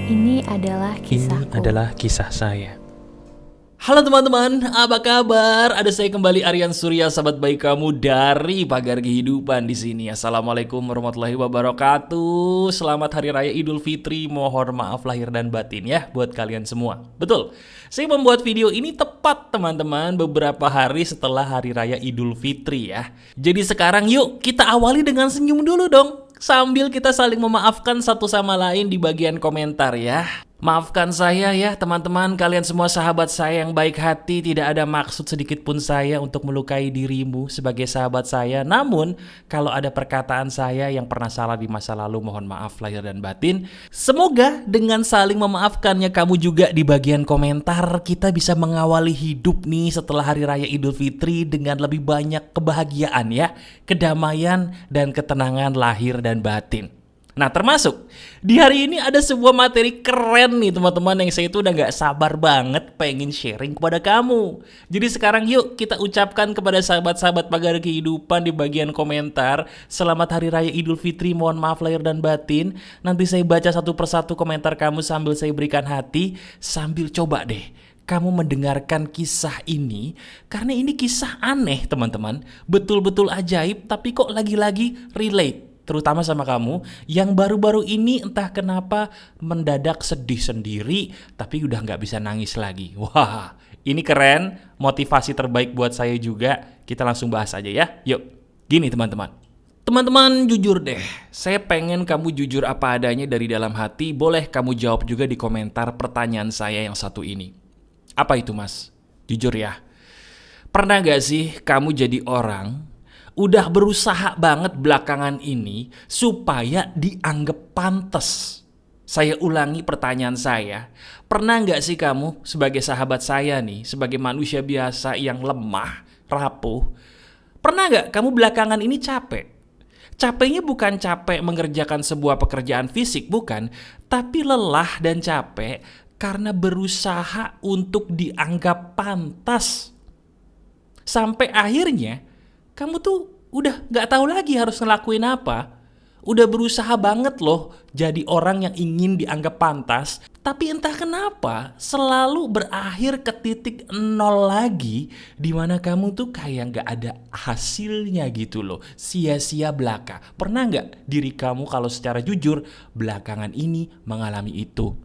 Ini adalah Ini kisahku. adalah kisah saya. Halo teman-teman, apa kabar? Ada saya kembali Aryan Surya, sahabat baik kamu dari Pagar Kehidupan di sini. Assalamualaikum warahmatullahi wabarakatuh. Selamat Hari Raya Idul Fitri. Mohon maaf lahir dan batin ya buat kalian semua. Betul. Saya membuat video ini tepat teman-teman beberapa hari setelah Hari Raya Idul Fitri ya. Jadi sekarang yuk kita awali dengan senyum dulu dong. Sambil kita saling memaafkan satu sama lain di bagian komentar ya. Maafkan saya ya teman-teman, kalian semua sahabat saya yang baik hati. Tidak ada maksud sedikit pun saya untuk melukai dirimu sebagai sahabat saya. Namun kalau ada perkataan saya yang pernah salah di masa lalu, mohon maaf lahir dan batin. Semoga dengan saling memaafkannya kamu juga di bagian komentar, kita bisa mengawali hidup nih setelah Hari Raya Idul Fitri dengan lebih banyak kebahagiaan ya, kedamaian dan ketenangan lahir dan batin. Nah termasuk di hari ini ada sebuah materi keren nih teman-teman yang saya itu udah gak sabar banget pengen sharing kepada kamu. Jadi sekarang yuk kita ucapkan kepada sahabat-sahabat Pagar Kehidupan di bagian komentar, selamat Hari Raya Idul Fitri, mohon maaf lahir dan batin. Nanti saya baca satu persatu komentar kamu sambil saya berikan hati, sambil coba deh kamu mendengarkan kisah ini, karena ini kisah aneh teman-teman, betul-betul ajaib tapi kok lagi-lagi relate. Terutama sama kamu yang baru-baru ini entah kenapa mendadak sedih sendiri tapi udah gak bisa nangis lagi. Wah, ini keren, motivasi terbaik buat saya juga. Kita langsung bahas aja ya. Yuk, gini teman-teman. Teman-teman jujur deh, saya pengen kamu jujur apa adanya dari dalam hati. Boleh kamu jawab juga di komentar pertanyaan saya yang satu ini. Apa itu mas? Jujur ya. Pernah gak sih kamu jadi orang udah berusaha banget belakangan ini supaya dianggap pantas? Saya ulangi pertanyaan saya. Pernah nggak sih kamu sebagai sahabat saya nih, sebagai manusia biasa yang lemah, rapuh, pernah nggak kamu belakangan ini capek? Capeknya bukan capek mengerjakan sebuah pekerjaan fisik, bukan. Tapi lelah dan capek karena berusaha untuk dianggap pantas. Sampai akhirnya kamu tuh udah gak tahu lagi harus ngelakuin apa. Udah berusaha banget loh jadi orang yang ingin dianggap pantas, tapi entah kenapa selalu berakhir ke titik nol lagi, dimana kamu tuh kayak gak ada hasilnya gitu loh. Sia-sia belaka. Pernah gak diri kamu kalau secara jujur belakangan ini mengalami itu?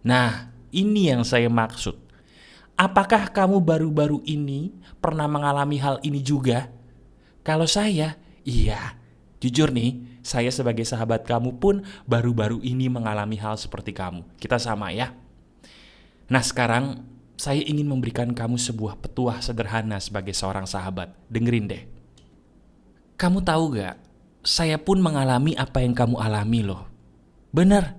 Nah, ini yang saya maksud. Apakah kamu baru-baru ini pernah mengalami hal ini juga? Kalau saya, iya. Jujur nih, saya sebagai sahabat kamu pun baru-baru ini mengalami hal seperti kamu. Kita sama ya. Nah sekarang, saya ingin memberikan kamu sebuah petuah sederhana sebagai seorang sahabat. Dengerin deh. Kamu tahu gak, saya pun mengalami apa yang kamu alami loh. Bener,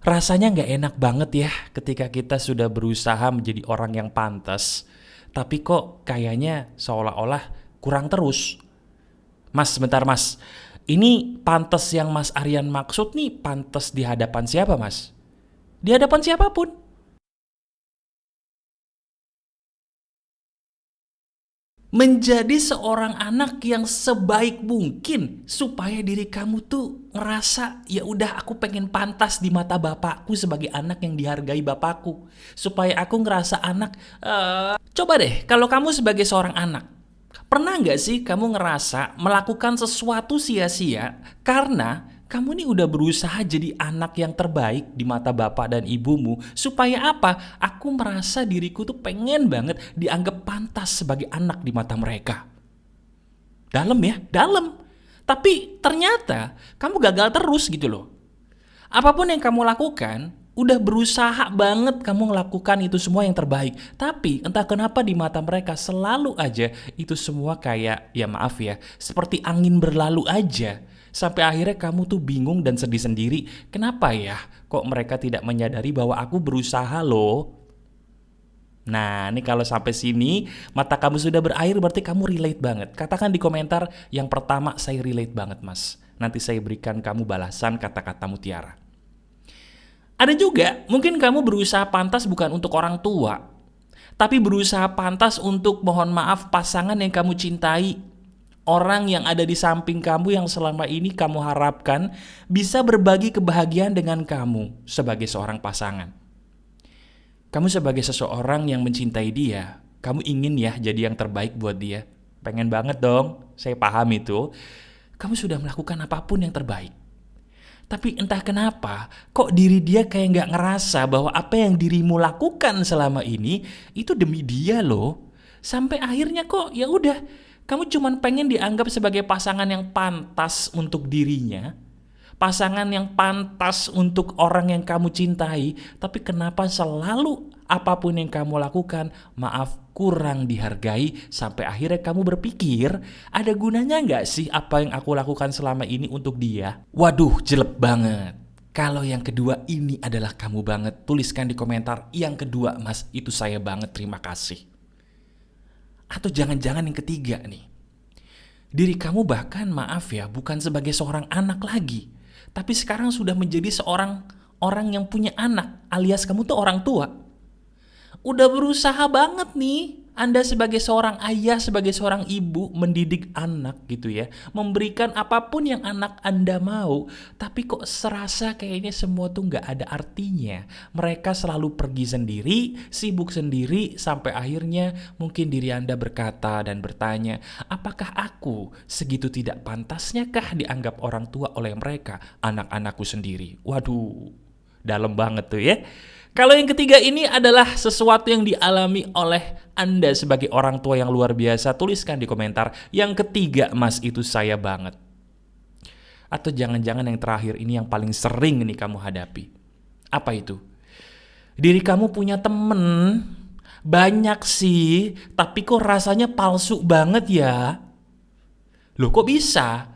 rasanya gak enak banget ya ketika kita sudah berusaha menjadi orang yang pantas, tapi kok kayaknya seolah-olah kurang terus. Mas, sebentar mas. Ini pantas yang Mas Aryan maksud nih pantas di hadapan siapa mas? Di hadapan siapapun. Menjadi seorang anak yang sebaik mungkin supaya diri kamu tuh ngerasa ya udah aku pengen pantas di mata bapakku sebagai anak yang dihargai bapakku. Supaya aku ngerasa anak. Coba deh kalau kamu sebagai seorang anak, pernah gak sih kamu ngerasa melakukan sesuatu sia-sia karena kamu nih udah berusaha jadi anak yang terbaik di mata bapak dan ibumu. Supaya apa? Aku merasa diriku tuh pengen banget dianggap pantas sebagai anak di mata mereka. Dalam ya, dalam. Tapi ternyata kamu gagal terus gitu loh. Apapun yang kamu lakukan, udah berusaha banget kamu ngelakukan itu semua yang terbaik. Tapi entah kenapa di mata mereka selalu aja itu semua kayak, ya maaf ya, seperti angin berlalu aja. Sampai akhirnya kamu tuh bingung dan sedih sendiri. Kenapa ya kok mereka tidak menyadari bahwa aku berusaha loh. Nah ini kalau sampai sini mata kamu sudah berair berarti kamu relate banget. Katakan di komentar yang pertama, saya relate banget mas. Nanti saya berikan kamu balasan kata-kata mutiara. Ada juga, mungkin kamu berusaha pantas bukan untuk orang tua, tapi berusaha pantas untuk mohon maaf pasangan yang kamu cintai. Orang yang ada di samping kamu yang selama ini kamu harapkan bisa berbagi kebahagiaan dengan kamu sebagai seorang pasangan. Kamu sebagai seseorang yang mencintai dia, kamu ingin ya jadi yang terbaik buat dia. Pengen banget dong, saya paham itu. Kamu sudah melakukan apapun yang terbaik. Tapi entah kenapa, kok diri dia kayak nggak ngerasa bahwa apa yang dirimu lakukan selama ini itu demi dia loh. Sampai akhirnya kok ya udah, kamu cuman pengen dianggap sebagai pasangan yang pantas untuk dirinya, pasangan yang pantas untuk orang yang kamu cintai. Tapi kenapa selalu apapun yang kamu lakukan, maaf, kurang dihargai, sampai akhirnya kamu berpikir, ada gunanya nggak sih apa yang aku lakukan selama ini untuk dia? Waduh, jelek banget. Kalau yang kedua ini adalah kamu banget, tuliskan di komentar, yang kedua mas, itu saya banget, terima kasih. Atau jangan-jangan yang ketiga nih, diri kamu bahkan maaf ya, bukan sebagai seorang anak lagi, tapi sekarang sudah menjadi seorang orang yang punya anak, alias kamu tuh orang tua. Udah berusaha banget nih Anda sebagai seorang ayah, sebagai seorang ibu mendidik anak gitu ya, memberikan apapun yang anak Anda mau, tapi kok serasa kayaknya semua tuh nggak ada artinya. Mereka selalu pergi sendiri, sibuk sendiri, sampai akhirnya mungkin diri Anda berkata dan bertanya, apakah aku segitu tidak pantasnya kah dianggap orang tua oleh mereka, anak-anakku sendiri? Waduh, dalam banget tuh ya. Kalau yang ketiga ini adalah sesuatu yang dialami oleh Anda sebagai orang tua yang luar biasa, tuliskan di komentar, yang ketiga mas, itu saya banget. Atau jangan-jangan yang terakhir ini yang paling sering nih kamu hadapi. Apa itu? Diri kamu punya temen, banyak sih, tapi kok rasanya palsu banget ya? Loh kok bisa?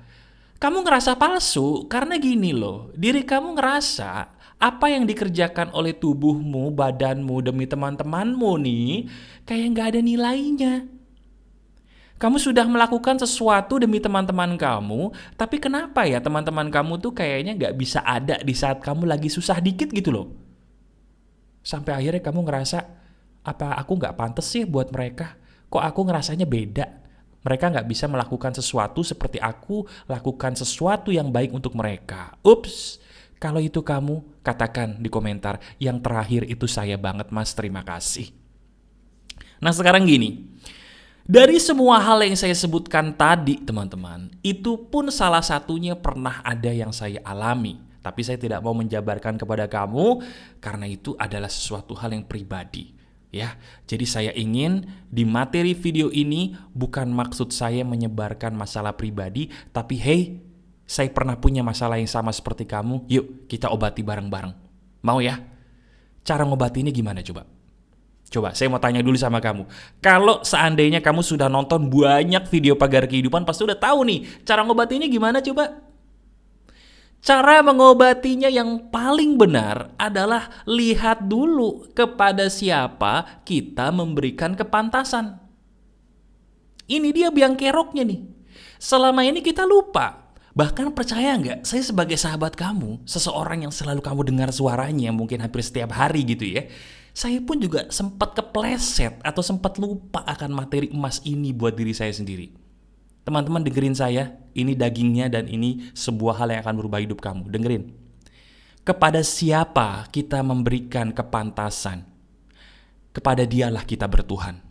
Kamu ngerasa palsu karena gini loh, diri kamu ngerasa apa yang dikerjakan oleh tubuhmu, badanmu demi teman-temanmu nih, kayak nggak ada nilainya. Kamu sudah melakukan sesuatu demi teman-teman kamu, tapi kenapa ya teman-teman kamu tuh kayaknya nggak bisa ada di saat kamu lagi susah dikit gitu loh. Sampai akhirnya kamu ngerasa, apa aku nggak pantas sih buat mereka? Kok aku ngerasanya beda? Mereka nggak bisa melakukan sesuatu seperti aku lakukan sesuatu yang baik untuk mereka. Ups. Kalau itu kamu, katakan di komentar, yang terakhir itu saya banget mas, terima kasih. Nah sekarang gini, dari semua hal yang saya sebutkan tadi teman-teman, itu pun salah satunya pernah ada yang saya alami. Tapi saya tidak mau menjabarkan kepada kamu, karena itu adalah sesuatu hal yang pribadi. Ya, jadi saya ingin di materi video ini bukan maksud saya menyebarkan masalah pribadi, tapi hey, saya pernah punya masalah yang sama seperti kamu, yuk kita obati bareng-bareng. Mau ya? Cara ngobatinya gimana coba? Coba saya mau tanya dulu sama kamu. Kalau seandainya kamu sudah nonton banyak video Pagar Kehidupan, pasti udah tahu nih, cara ngobatinya gimana coba? Cara mengobatinya yang paling benar adalah lihat dulu kepada siapa kita memberikan kepantasan. Ini dia biang keroknya nih. Selama ini kita lupa. Bahkan percaya nggak, saya sebagai sahabat kamu, seseorang yang selalu kamu dengar suaranya mungkin hampir setiap hari gitu ya, saya pun juga sempat kepleset atau sempat lupa akan materi emas ini buat diri saya sendiri. Teman-teman dengerin saya, ini dagingnya dan ini sebuah hal yang akan merubah hidup kamu. Dengerin. Kepada siapa kita memberikan kepantasan, kepada dialah kita bertuhan.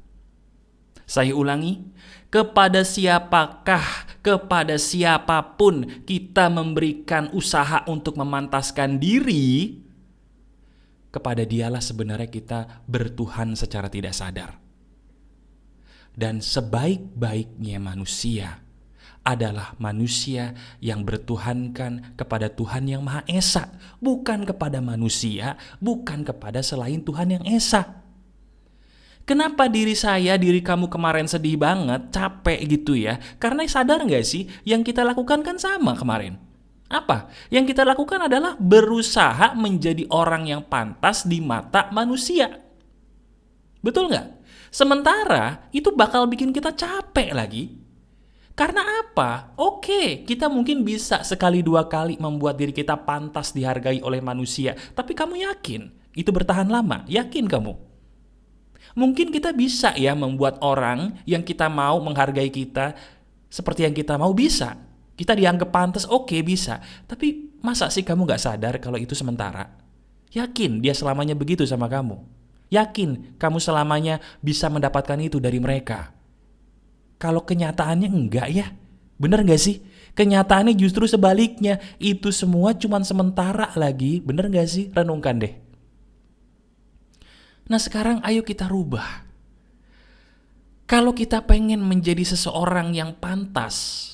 Saya ulangi, kepada siapakah, kepada siapapun kita memberikan usaha untuk memantaskan diri, kepada dialah sebenarnya kita bertuhan secara tidak sadar. Dan sebaik-baiknya manusia adalah manusia yang bertuhankan kepada Tuhan yang Maha Esa, bukan kepada manusia, bukan kepada selain Tuhan yang Esa. Kenapa diri saya, diri kamu kemarin sedih banget, capek gitu ya? Karena sadar gak sih, yang kita lakukan kan sama kemarin. Apa? Yang kita lakukan adalah berusaha menjadi orang yang pantas di mata manusia. Betul gak? Sementara itu bakal bikin kita capek lagi. Karena apa? Oke, kita mungkin bisa sekali dua kali membuat diri kita pantas dihargai oleh manusia. Tapi kamu yakin itu bertahan lama? Yakin kamu? Mungkin kita bisa ya membuat orang yang kita mau menghargai kita seperti yang kita mau, bisa. Kita dianggap pantas, oke, bisa. Tapi masa sih kamu gak sadar kalau itu sementara? Yakin dia selamanya begitu sama kamu? Yakin kamu selamanya bisa mendapatkan itu dari mereka? Kalau kenyataannya enggak ya? Bener gak sih? Kenyataannya justru sebaliknya. Itu semua cuman sementara lagi. Bener gak sih? Renungkan deh. Nah sekarang ayo kita rubah. Kalau kita pengen menjadi seseorang yang pantas,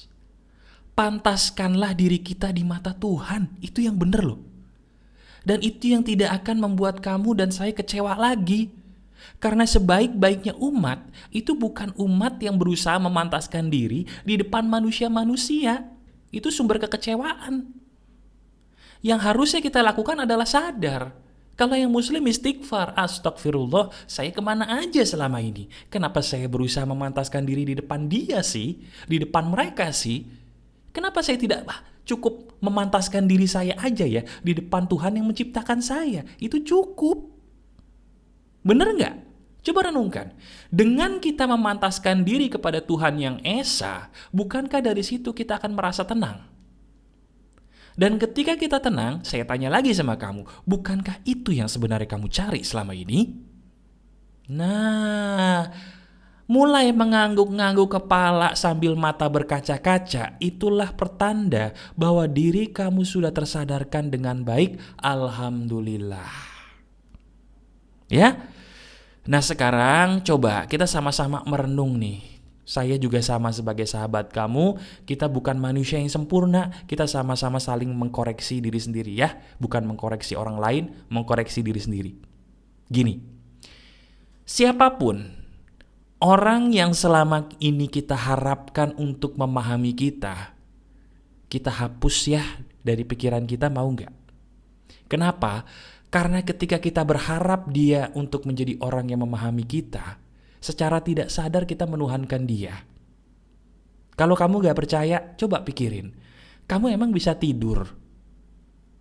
pantaskanlah diri kita di mata Tuhan. Itu yang bener loh. Dan itu yang tidak akan membuat kamu dan saya kecewa lagi. Karena sebaik-baiknya umat, itu bukan umat yang berusaha memantaskan diri di depan manusia-manusia. Itu sumber kekecewaan. Yang harusnya kita lakukan adalah sadar. Kalau yang muslim istighfar, astagfirullah, saya kemana aja selama ini? Kenapa saya berusaha memantaskan diri di depan dia sih? Di depan mereka sih? Kenapa saya tidak cukup memantaskan diri saya aja ya di depan Tuhan yang menciptakan saya? Itu cukup. Bener nggak? Coba renungkan. Dengan kita memantaskan diri kepada Tuhan yang Esa, bukankah dari situ kita akan merasa tenang? Dan ketika kita tenang, saya tanya lagi sama kamu, bukankah itu yang sebenarnya kamu cari selama ini? Nah, mulai mengangguk-ngangguk kepala sambil mata berkaca-kaca, itulah pertanda bahwa diri kamu sudah tersadarkan dengan baik. Alhamdulillah. Ya? Nah sekarang coba kita sama-sama merenung nih. Saya juga sama sebagai sahabat kamu, kita bukan manusia yang sempurna, kita sama-sama saling mengkoreksi diri sendiri ya. Bukan mengkoreksi orang lain, mengkoreksi diri sendiri. Gini, siapapun orang yang selama ini kita harapkan untuk memahami kita hapus ya dari pikiran kita, mau nggak? Kenapa? Karena ketika kita berharap dia untuk menjadi orang yang memahami kita, secara tidak sadar kita menuhankan dia. Kalau kamu gak percaya, coba pikirin. Kamu emang bisa tidur?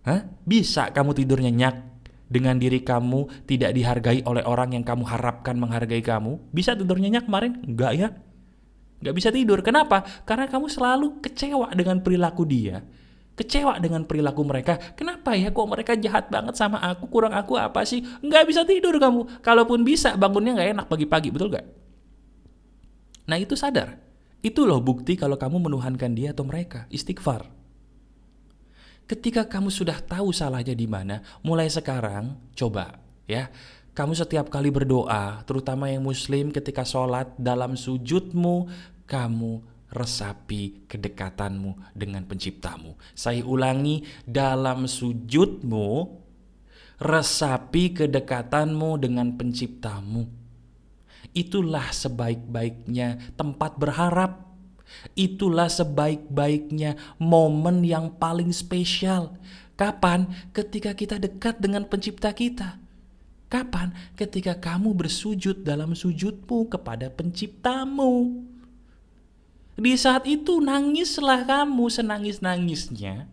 Hah? Bisa kamu tidur nyenyak dengan diri kamu tidak dihargai oleh orang yang kamu harapkan menghargai kamu? Bisa tidur nyenyak kemarin? Enggak ya? Gak bisa tidur. Kenapa? Karena kamu selalu kecewa dengan perilaku dia. Kecewa dengan perilaku mereka. Kenapa ya kok mereka jahat banget sama aku? Kurang aku apa sih? Nggak bisa tidur kamu. Kalaupun bisa, bangunnya nggak enak pagi-pagi. Betul nggak? Nah itu sadar. Itu loh bukti kalau kamu menuhankan dia atau mereka. Istighfar. Ketika kamu sudah tahu salahnya di mana, mulai sekarang coba ya. Kamu setiap kali berdoa, terutama yang muslim, ketika sholat, dalam sujudmu, kamu resapi kedekatanmu dengan penciptamu. Saya ulangi, dalam sujudmu, resapi kedekatanmu dengan penciptamu. Itulah sebaik-baiknya tempat berharap. Itulah sebaik-baiknya momen yang paling spesial. Kapan? Ketika kita dekat dengan pencipta kita. Kapan? Ketika kamu bersujud dalam sujudmu kepada penciptamu. Di saat itu nangislah kamu senangis-nangisnya,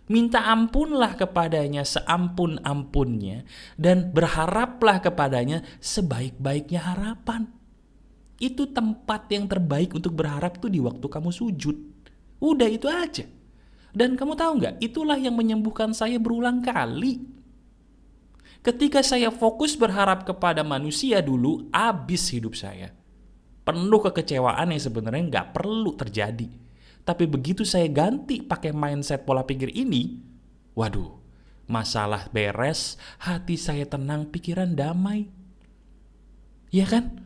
minta ampunlah kepadanya seampun-ampunnya, dan berharaplah kepadanya sebaik-baiknya harapan. Itu tempat yang terbaik untuk berharap tuh di waktu kamu sujud. Udah itu aja. Dan kamu tahu gak, itulah yang menyembuhkan saya berulang kali. Ketika saya fokus berharap kepada manusia dulu, habis hidup saya. Penuh kekecewaan yang sebenarnya nggak perlu terjadi. Tapi begitu saya ganti pakai mindset pola pikir ini, waduh, masalah beres, hati saya tenang, pikiran damai. Iya kan?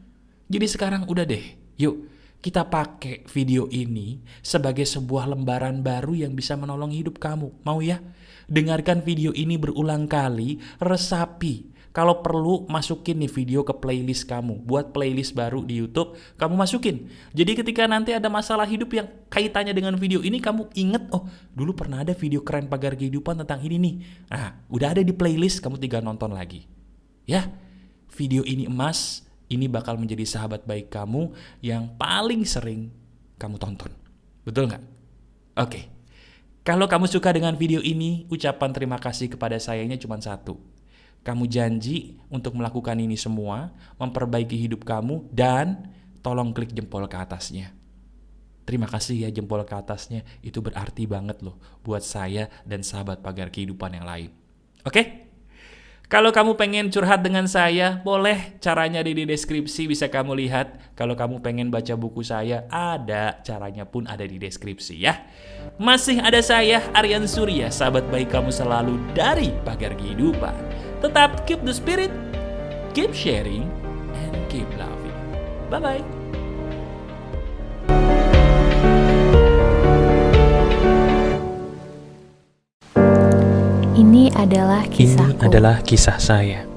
Jadi sekarang udah deh, yuk kita pakai video ini sebagai sebuah lembaran baru yang bisa menolong hidup kamu. Mau ya? Dengarkan video ini berulang kali, resapi. Kalau perlu masukin nih video ke playlist kamu. Buat playlist baru di YouTube, kamu masukin. Jadi ketika nanti ada masalah hidup yang kaitannya dengan video ini, kamu inget, oh dulu pernah ada video keren pagar kehidupan tentang ini nih. Nah, udah ada di playlist, kamu tinggal nonton lagi. Ya, video ini emas, ini bakal menjadi sahabat baik kamu yang paling sering kamu tonton. Betul nggak? Oke. Kalau kamu suka dengan video ini, ucapan terima kasih kepada sayanya cuma satu. Kamu janji untuk melakukan ini semua, memperbaiki hidup kamu, dan tolong klik jempol ke atasnya. Terima kasih ya jempol ke atasnya, itu berarti banget loh buat saya dan sahabat pagar kehidupan yang lain. Oke? Kalau kamu pengen curhat dengan saya, boleh, caranya di deskripsi bisa kamu lihat. Kalau kamu pengen baca buku saya, ada caranya pun ada di deskripsi ya. Masih ada saya, Aryan Surya, sahabat baik kamu selalu dari Pagar Kehidupan. Tetap keep the spirit, keep sharing, and keep loving. Bye-bye. Ini adalah kisahku. Ini adalah kisah saya.